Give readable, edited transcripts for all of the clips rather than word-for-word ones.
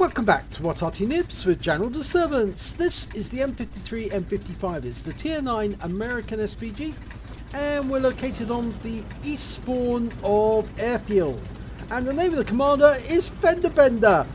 Welcome back to What Arty Noobs with General Disturbance. This is the M53 M55. It's the Tier 9 American SPG, and we're located on the east spawn of Airfield. And the name of the commander is FendaBenda.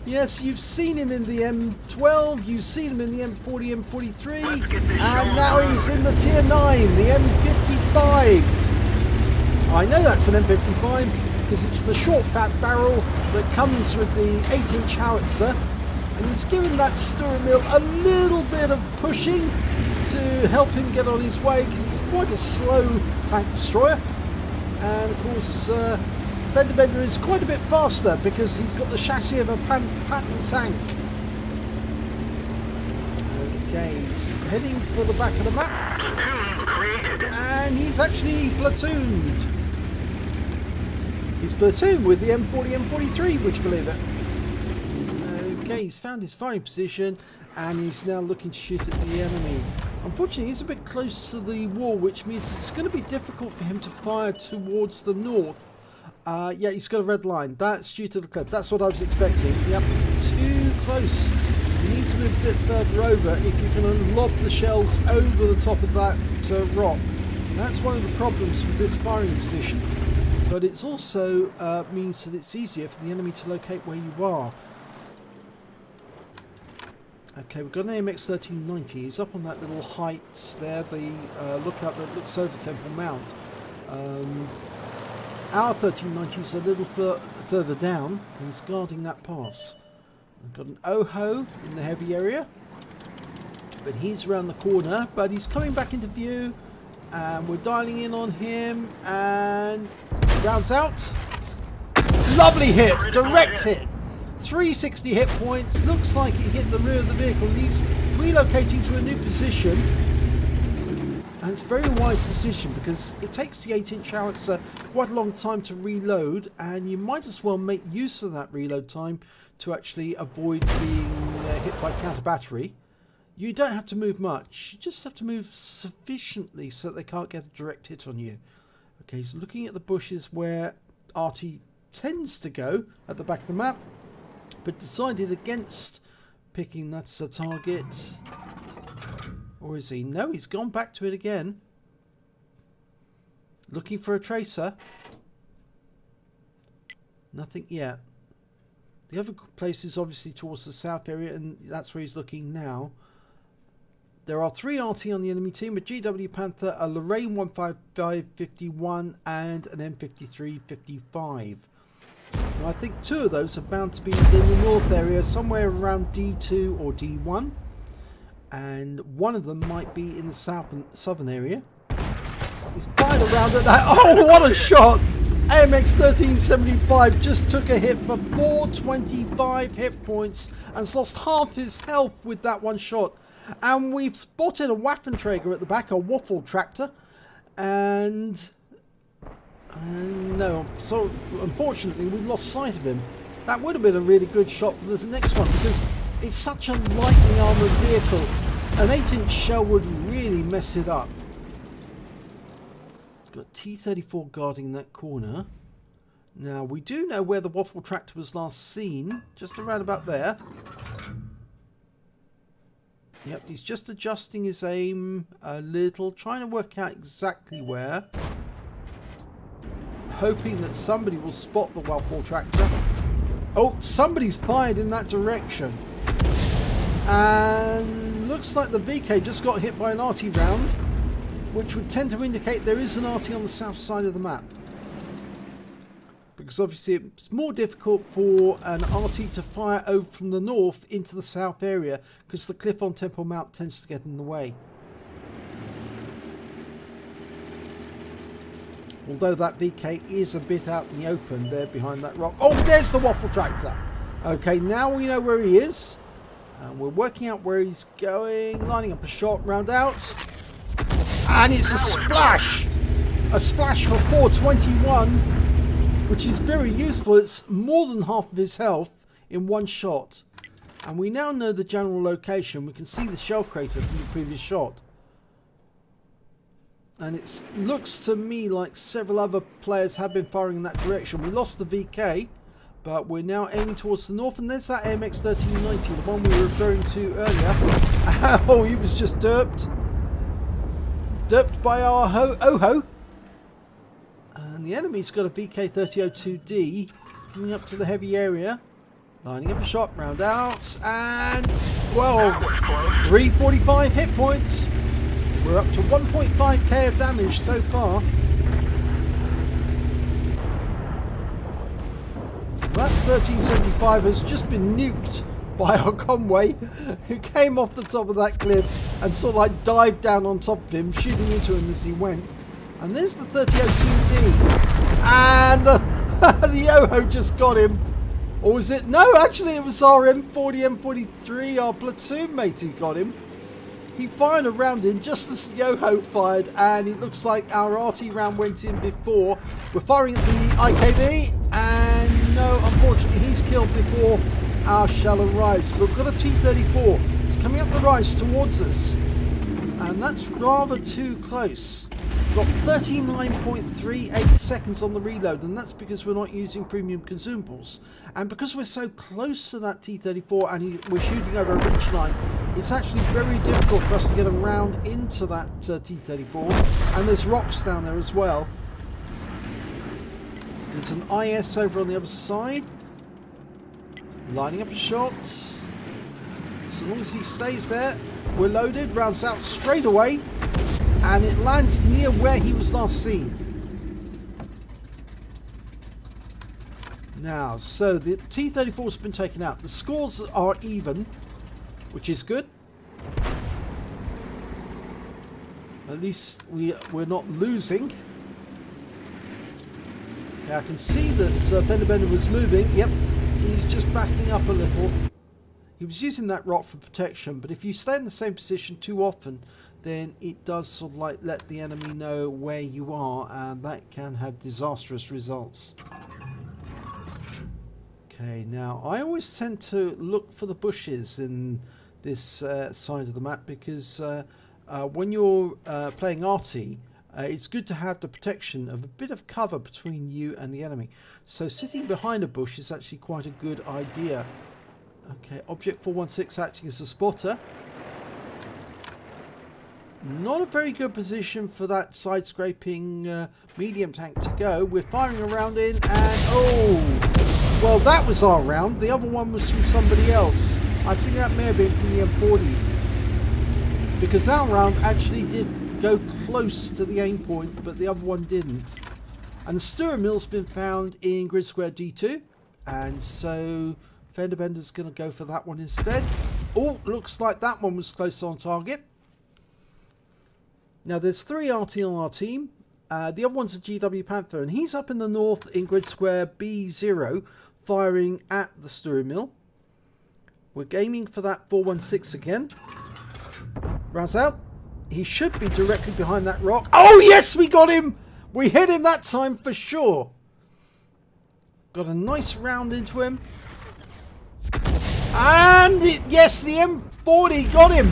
Yes, you've seen him in the M12, you've seen him in the M40, M43, and now he's in the Tier 9, the M55. I know that's an M55 because it's the short fat barrel that comes with the 8-inch howitzer, and it's given that Sturm Mill a little bit of pushing to help him get on his way, because he's quite a slow tank destroyer. And of course FendaBenda is quite a bit faster because he's got the chassis of a Patton tank. Okay, he's heading for the back of the map. Platoon created. And he's actually platooned. He's platooned with the M40, M43, would you believe it? Okay, he's found his firing position and he's now looking to shoot at the enemy. Unfortunately, he's a bit close to the wall, which means it's going to be difficult for him to fire towards the north. Yeah, he's got a red line. That's due to the cliff. That's what I was expecting. Yep, too close. You need to move a bit further over if you can lob the shells over the top of that rock. That's one of the problems with this firing position. But it's also means that it's easier for the enemy to locate where you are. Okay, we've got an AMX 1390. He's up on that little heights there, the lookout that looks over Temple Mount. Our 1390 is a little further down, and he's guarding that pass. We've got an OHO in the heavy area, but he's around the corner, but he's coming back into view, and we're dialing in on him, and rounds out. Lovely hit, direct hit. 360 hit points, looks like it hit the rear of the vehicle, and he's relocating to a new position. And it's a very wise decision because it takes the 8-inch howitzer quite a long time to reload, and you might as well make use of that reload time to actually avoid being hit by counter battery. You don't have to move much, you just have to move sufficiently so that they can't get a direct hit on you. Okay, he's looking at the bushes where Arty tends to go at the back of the map, but decided against picking that as a target. Or is he? No, he's gone back to it again. Looking for a tracer. Nothing yet. The other place is obviously towards the south area, and that's where he's looking now. There are 3 Arty on the enemy team, a GW Panther, a Lorraine 155-51, and an M53-55. Now, I think 2 of those are bound to be in the north area, somewhere around D2 or D1. And one of them might be in the southern area. He's fired around at that. Oh, what a shot! AMX 1375 just took a hit for 425 hit points and has lost half his health with that one shot. And we've spotted a Waffenträger at the back, a waffle tractor. And no, so unfortunately we've lost sight of him. That would have been a really good shot for the next one, because it's such a lightly armoured vehicle. An 8-inch shell would really mess it up. It's got T-34 guarding that corner. Now, we do know where the waffle tractor was last seen. Just around about there. Yep, he's just adjusting his aim a little. Trying to work out exactly where. Hoping that somebody will spot the waffle tractor. Oh, somebody's fired in that direction. And looks like the VK just got hit by an Arty round, which would tend to indicate there is an Arty on the south side of the map. Because obviously it's more difficult for an Arty to fire over from the north into the south area, because the cliff on Temple Mount tends to get in the way. Although that VK is a bit out in the open there behind that rock. Oh, there's the waffle tractor. Okay, now we know where he is. And we're working out where he's going. Lining up a shot, round out. And it's a splash! A splash for 421, which is very useful. It's more than half of his health in one shot. And we now know the general location. We can see the shell crater from the previous shot. And it looks to me like several other players have been firing in that direction. We lost the VK, But we're now aiming towards the north, and there's that AMX 1390, the one we were referring to earlier. Oh, he was just derped. Derped by our Oho. And the enemy's got a VK3002D coming up to the heavy area. Lining up a shot, round out, and, well, 345 hit points. We're up to 1.5k of damage so far. That 1375 has just been nuked by our convoy, who came off the top of that cliff and sort of like dived down on top of him, shooting into him as he went. And there's the 3002D, and the Oho just got him. Or was it? No, actually it was our M40, M43, our platoon mate who got him. He fired around him just as the Oho fired, and it looks like our Arty round went in before. We're firing at the IKB, and no, unfortunately he's killed before our shell arrives. But we've got a T-34. It's coming up the rise towards us, and that's rather too close. We've got 39.38 seconds on the reload, and that's because we're not using premium consumables. And because we're so close to that T-34 and we're shooting over a ridge line, it's actually very difficult for us to get around into that T-34. And there's rocks down there as well. There's an IS over on the other side. Lining up a shot. So long as he stays there, we're loaded, rounds out straight away. And it lands near where he was last seen. Now, so the T-34 has been taken out. The scores are even, which is good. At least we're not losing. Okay, I can see that FendaBenda was moving. Yep, he's just backing up a little. He was using that rock for protection, but if you stay in the same position too often, then it does sort of like let the enemy know where you are, and that can have disastrous results. Okay, now I always tend to look for the bushes in this side of the map, because when you're playing Arty, it's good to have the protection of a bit of cover between you and the enemy. So sitting behind a bush is actually quite a good idea. Okay, Object 416 acting as a spotter. Not a very good position for that side-scraping medium tank to go. We're firing a round in, and oh! Well, that was our round. The other one was from somebody else. I think that may have been from the M40. Because our round actually did go close to the aim point, but the other one didn't. And the Stura Mill's been found in Grid Square D2. And so FendaBenda's going to go for that one instead. Oh, looks like that one was close on target. Now, there's 3 Arty on our team. The other one's a GW Panther, and he's up in the north in Grid Square B0, firing at the Stura Mill. We're aiming for that 416 again. Rounds out. He should be directly behind that rock. Oh, yes, we got him! We hit him that time for sure. Got a nice round into him. And, yes, the M40 got him.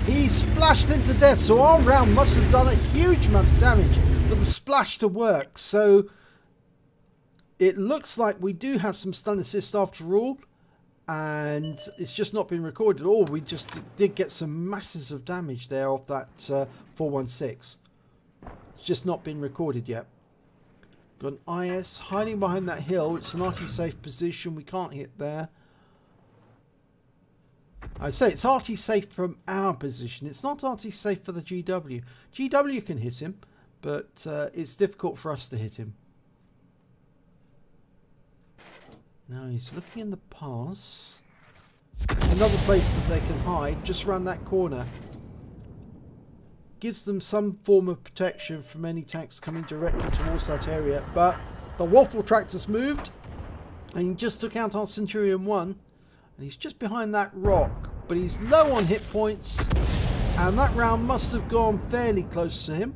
He splashed him to death, so our round must have done a huge amount of damage for the splash to work. So it looks like we do have some stun assist after all, and it's just not been recorded at all. We just did get some masses of damage there off that 416. It's just not been recorded yet. Got an IS hiding behind that hill. It's an Arty safe position. We can't hit there. I'd say it's Arty safe from our position. It's not Arty safe for the GW. GW can hit him, but it's difficult for us to hit him. Now he's looking in the pass. There's another place that they can hide, just around that corner. Gives them some form of protection from any tanks coming directly towards that area. But the Waffle Tractor's moved, and he just took out our Centurion 1. And he's just behind that rock, but he's low on hit points, and that round must have gone fairly close to him.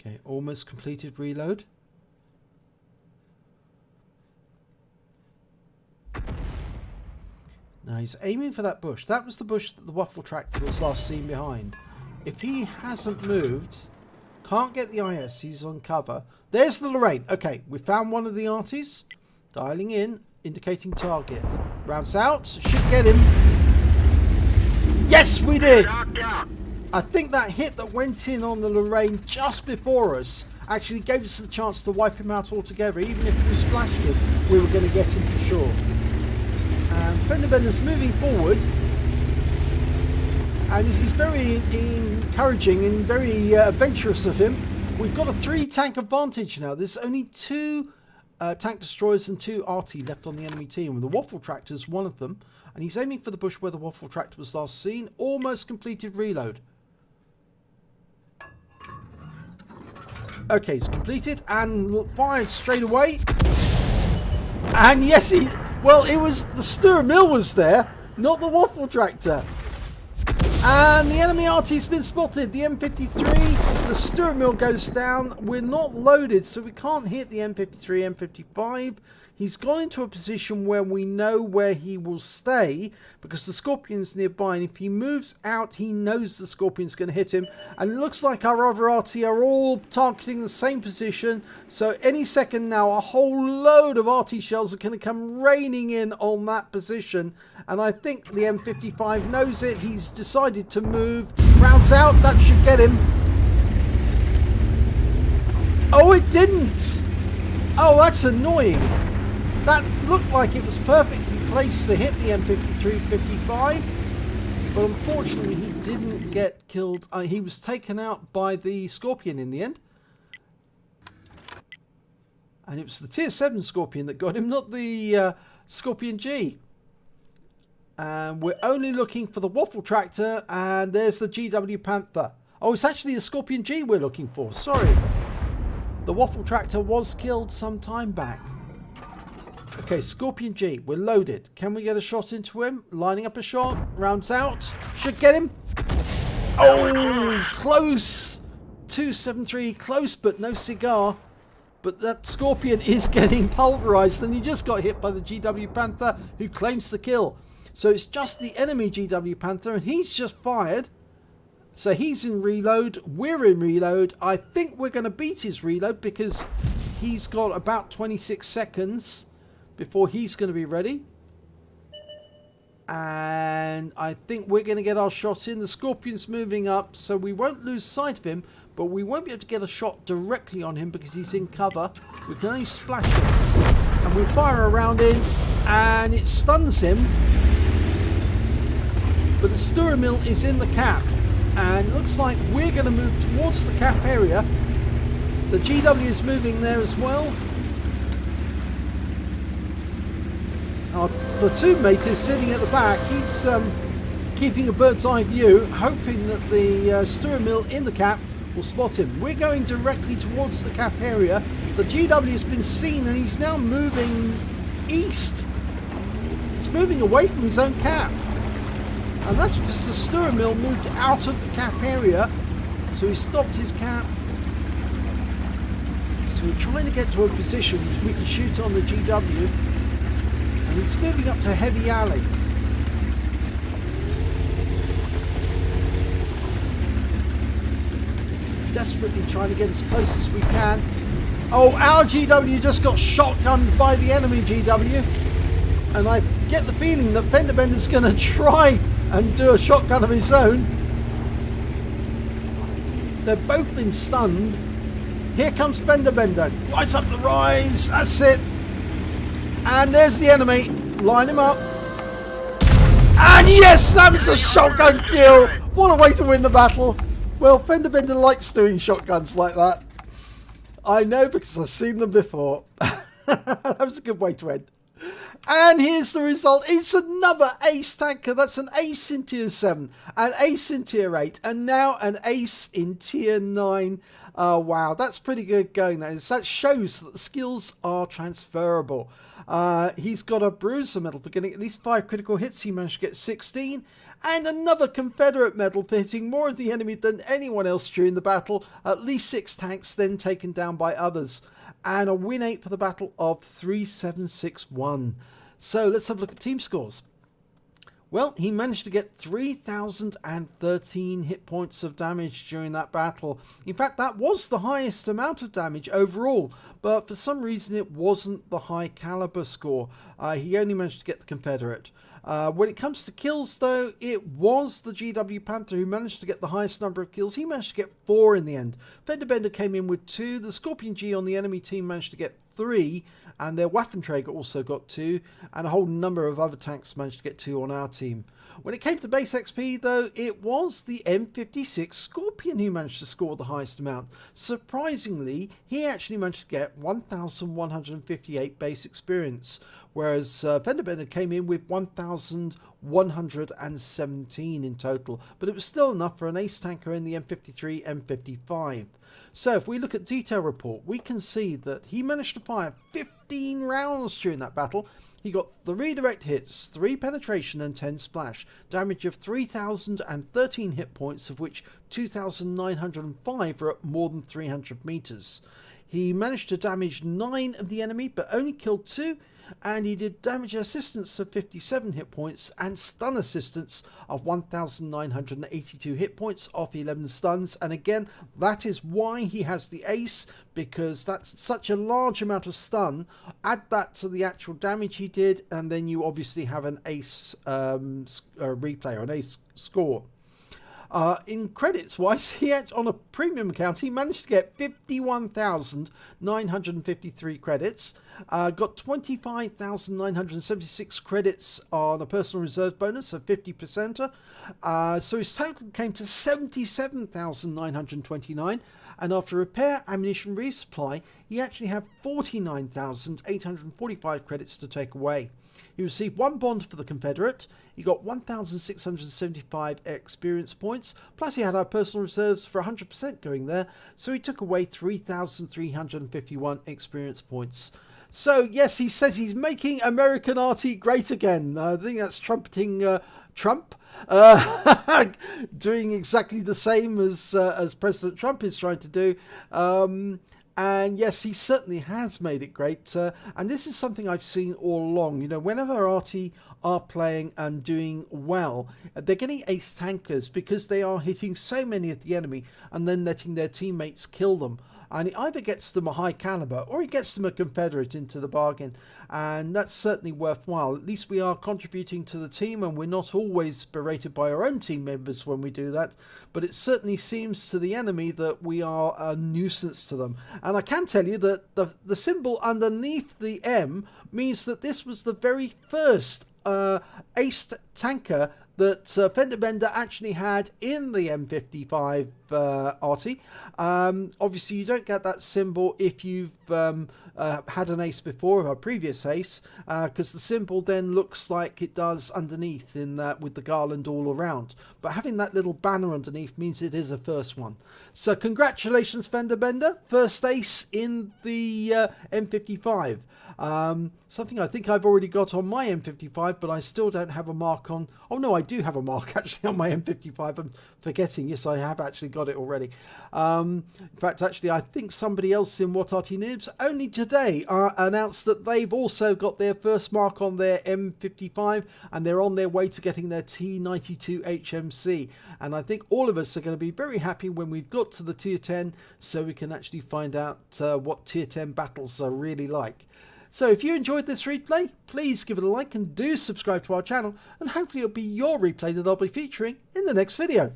Okay, almost completed reload. Now he's aiming for that bush. That was the bush that the waffle tractor was last seen behind. If he hasn't moved, can't get the IS, he's on cover. There's the Lorraine. Okay, we found one of the Arties. Dialing in, indicating target. Rounds out, should get him. Yes, we did! I think that hit that went in on the Lorraine just before us actually gave us the chance to wipe him out altogether. Even if we splashed him, we were going to get him for sure. And FendaBenda's moving forward. And this is very encouraging and very adventurous of him. We've got a 3-tank advantage now. There's only 2 tank destroyers and 2 Arty left on the enemy team. The waffle tractor's one of them. And he's aiming for the bush where the waffle tractor was last seen. Almost completed reload. Okay, it's completed and fired straight away. And yes, well, it was the Stir Mill was there, not the waffle tractor. And the enemy Arty's been spotted. The M53, the Stir Mill goes down. We're not loaded, so we can't hit the M53, M55. He's gone into a position where we know where he will stay because the Scorpion's nearby, and if he moves out, he knows the Scorpion's going to hit him. And it looks like our other Arty are all targeting the same position. So any second now, a whole load of Arty shells are going to come raining in on that position. And I think the M55 knows it. He's decided to move. Rounds out. That should get him. Oh, it didn't. Oh, that's annoying. That looked like it was perfectly placed to hit the M53-55, but unfortunately he didn't get killed. He was taken out by the Scorpion in the end. And it was the Tier 7 Scorpion that got him, not the Scorpion G. And we're only looking for the waffle tractor, and there's the GW Panther. Oh, it's actually the Scorpion G we're looking for, sorry. The waffle tractor was killed some time back. Okay, Scorpion G, we're loaded. Can we get a shot into him? Lining up a shot, rounds out, should get him. Oh, close. 273, close but no cigar. But that Scorpion is getting pulverized, and he just got hit by the GW Panther, who claims the kill. So it's just the enemy GW Panther, and he's just fired. So he's in reload, we're in reload. I think we're going to beat his reload because he's got about 26 seconds before he's going to be ready. And I think we're going to get our shot in. The Scorpion's moving up, so we won't lose sight of him, but we won't be able to get a shot directly on him because he's in cover. We can only splash him. And we fire a round in, and it stuns him. But the Stir Mill is in the cap, and looks like we're going to move towards the cap area. The GW is moving there as well. Our platoon mate is sitting at the back. He's keeping a bird's eye view, hoping that the Stir Mill in the cap will spot him. We're going directly towards the cap area. The GW has been seen, and he's now moving east. It's moving away from his own cap. And that's because the Stir Mill moved out of the cap area. So he stopped his cap. So we're trying to get to a position so we can shoot on the GW. And he's moving up to Heavy Alley. Desperately trying to get as close as we can. Oh, our GW just got shotgunned by the enemy GW. And I get the feeling that FendaBenda's going to try and do a shotgun of his own. They've both been stunned. Here comes FendaBenda. Rise up the rise. That's it. And there's the enemy. Line him up. And yes, that was a shotgun kill. What a way to win the battle. Well, FendaBenda likes doing shotguns like that. I know because I've seen them before. That was a good way to end. And here's the result. It's another Ace Tanker. That's an Ace in Tier 7, an Ace in Tier 8, and now an Ace in Tier 9. Oh, wow, that's pretty good going. That shows that the skills are transferable. He's got a bruiser medal for getting at least 5 critical hits. He managed to get 16. And another Confederate medal for hitting more of the enemy than anyone else during the battle. At least 6 tanks then taken down by others. And a win 8 for the battle of 3761. So let's have a look at team scores. Well, he managed to get 3,013 hit points of damage during that battle. In fact, that was the highest amount of damage overall, but for some reason it wasn't the high caliber score. He only managed to get the Confederate. When it comes to kills, though, it was the GW Panther who managed to get the highest number of kills. He managed to get 4 in the end. FendaBenda came in with 2. The Scorpion G on the enemy team managed to get 3. And their Waffenträger also got 2. And a whole number of other tanks managed to get 2 on our team. When it came to base XP, though, it was the M56 Scorpion who managed to score the highest amount. Surprisingly, he actually managed to get 1,158 base experience, whereas FendaBenda came in with 1,117 in total. But it was still enough for an Ace Tanker in the M53, M55. So if we look at detail report, we can see that he managed to fire 15 rounds during that battle. He got 3 direct hits, 3 penetration and 10 splash. Damage of 3,013 hit points, of which 2,905 are at more than 300 meters. He managed to damage 9 of the enemy, but only killed 2. And he did damage assistance of 57 hit points and stun assistance of 1,982 hit points off 11 stuns. And again, that is why he has the ace, because that's such a large amount of stun. Add that to the actual damage he did, and then you obviously have an ace replay or an ace score. In credits wise, he had, on a premium account, he managed to get 51,953 credits, got 25,976 credits on a personal reserve bonus of 50%. So his total came to 77,929. And after repair, ammunition resupply, he actually had 49,845 credits to take away. He received 1 bond for the Confederate. He got 1,675 experience points. Plus he had our personal reserves for 100% going there. So he took away 3,351 experience points. So yes, he says he's making American Arty great again. I think that's trumpeting Trump. Doing exactly the same as President Trump is trying to do. And yes, he certainly has made it great. And this is something I've seen all along. You know, whenever Arty are playing and doing well, they're getting ace tankers because they are hitting so many of the enemy and then letting their teammates kill them. And it either gets them a high caliber or it gets them a Confederate into the bargain. And that's certainly worthwhile. At least we are contributing to the team, and we're not always berated by our own team members when we do that. But it certainly seems to the enemy that we are a nuisance to them. And I can tell you that the symbol underneath the M means that this was the very first Ace Tanker that FendaBenda actually had in the M55 Arty. Obviously, you don't get that symbol if you've had an ace before, a previous ace, because the symbol then looks like it does underneath in that with the garland all around. But having that little banner underneath means it is a first one. So congratulations, FendaBenda, first ace in the M55. Something I think I've already got on my M55, but I still don't have a mark on. Oh no, I do have a mark actually on my M55. I'm forgetting. Yes, I have actually got it already. In fact, actually, I think somebody else in What Arty Noobs only today announced that they've also got their first mark on their M55, and they're on their way to getting their T92 HMC. And I think all of us are going to be very happy when we've got to the tier 10, so we can actually find out what tier 10 battles are really like. So if you enjoyed this replay, please give it a like and do subscribe to our channel, and hopefully it'll be your replay that I'll be featuring in the next video.